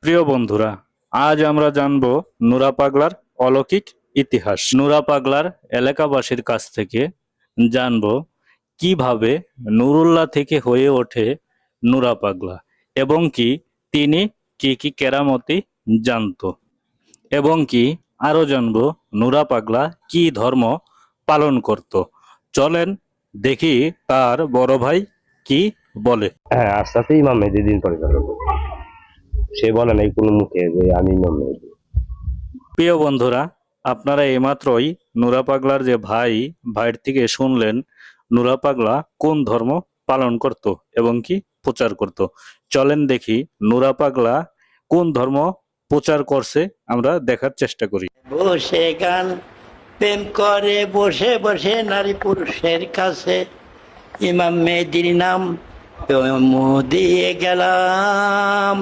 প্রিয় বন্ধুরা, আজ আমরা জানব নুরা পাগলার অলৌকিক ইতিহাস। নুরা পাগলার এলাকাবাসীর কাছ থেকে জানব কিভাবে নুরুল্লাহ থেকে হয়ে ওঠে নুরা পাগলা এবং তিনি কি কেরামতি জানতো এবং আরো জানব নুরা পাগলা কি ধর্ম পালন করত। চলেন দেখি তার বড় ভাই কি বলে। হ্যাঁ, আস্তে আস্তে ইমাম মেহেদী দিন পরিচালনা করবে। সে বলে নাই কোনো মুখে যে আমি ইমাম মেহেদী। প্রিয় বন্ধুরা, আপনারা এইমাত্রই নুরা পাগলার যে ভাইয়ের থেকে শুনলেন নুরা পাগলা কোন ধর্ম পালন করত এবং প্রচার করত। চলেন দেখি নুরা পাগলা কোন ধর্ম প্রচার করছে, আমরা দেখার চেষ্টা করি। বসে গান প্রেম করে বসে বসে নারী পুরুষের কাছে, ইমাম মেহেদীর নাম দিয়ে গেলাম,